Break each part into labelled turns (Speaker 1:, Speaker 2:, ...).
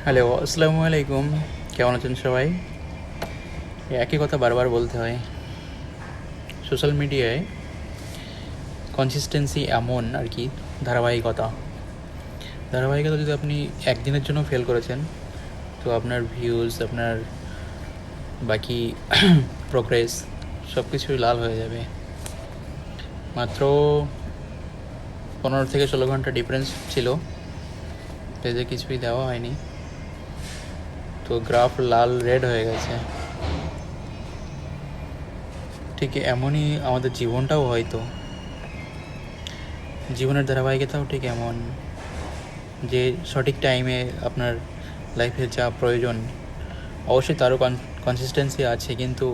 Speaker 1: Hello, আসসালামু আলাইকুম। কেমন আছেন সবাই? একই কথা বারবার বলতে হয়। সোশ্যাল মিডিয়ায় কনসিস্টেন্সি এমন আর কি, ধারাবাহিকতা। ধারাবাহিকতা যদি আপনি একদিনের জন্য ফেল করেছেন, তো আপনার ভিউজ, আপনার বাকি প্রোগ্রেস সব কিছুই লাল হয়ে যাবে। মাত্র 15 থেকে 16 ঘন্টা ডিফারেন্স ছিল, পেজে কিছুই দেওয়া হয়নি, তো গ্রাফ লাল রেড হয়ে গেছে। ঠিক এমনই আমাদের জীবনটাও, হয়তো জীবনের ধারাবাহিকতাও ঠিক এমন, যে সঠিক টাইমে আপনার লাইফে যা প্রয়োজন, অবশ্যই তারও কনসিস্টেন্সি আছে, কিন্তু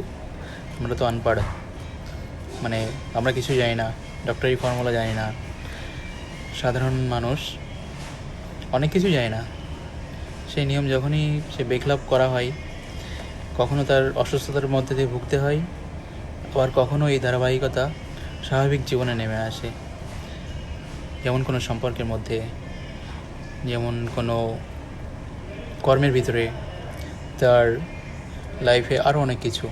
Speaker 1: আমরা তো আনপাড়, মানে আমরা কিছু জানি না, ডক্টরি ফর্মুলা জানি না, সাধারণ মানুষ অনেক কিছু জানি না। সেই নিয়ম যখনই সে বেখলাপ করা হয়, কখনো তার অসুস্থতার মধ্যে দিয়ে ভুগতে হয়, আবার কখনো এই ধারাবাহিকতা স্বাভাবিক জীবনে নেমে আসে। যেমন কোনো সম্পর্কের মধ্যে, যেমন কোনো কর্মের ভিতরে, তার লাইফে আরও অনেক কিছু।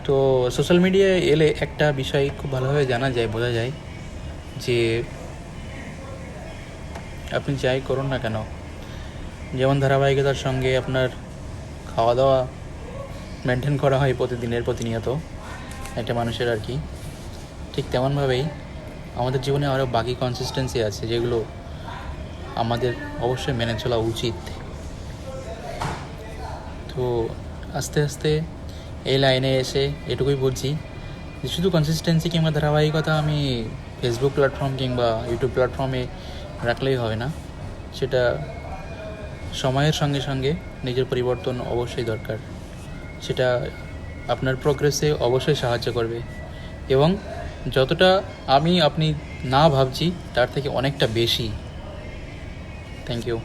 Speaker 1: তো সোশ্যাল মিডিয়ায় এলে একটা বিষয় খুব ভালোভাবে জানা যায়, বোঝা যায় যে আপনি যাই করুন না কেন, যেমন ধারাবাহিকতার সঙ্গে আপনার খাওয়া দাওয়া মেনটেন করা হয় প্রতিনিয়ত একটা মানুষের আর কি, ঠিক তেমনভাবেই আমাদের জীবনে আরও বাকি কনসিস্টেন্সি আছে, যেগুলো আমাদের অবশ্যই মেনে চলা উচিত। তো আস্তে আস্তে এই লাইনে এসে এটুকুই বুঝছি যে শুধু কনসিস্টেন্সি কিংবা ধারাবাহিকতা আমি ফেসবুক প্ল্যাটফর্ম কিংবা ইউটিউব প্ল্যাটফর্মে রাখলেই হবে না, সেটা সময়ের সঙ্গে সঙ্গে নিজের পরিবর্তন অবশ্যই দরকার। সেটা আপনার প্রোগ্রেসে অবশ্যই সাহায্য করবে, এবং যতটা আপনি না ভাবছি তার থেকে অনেকটা বেশি। Thank you.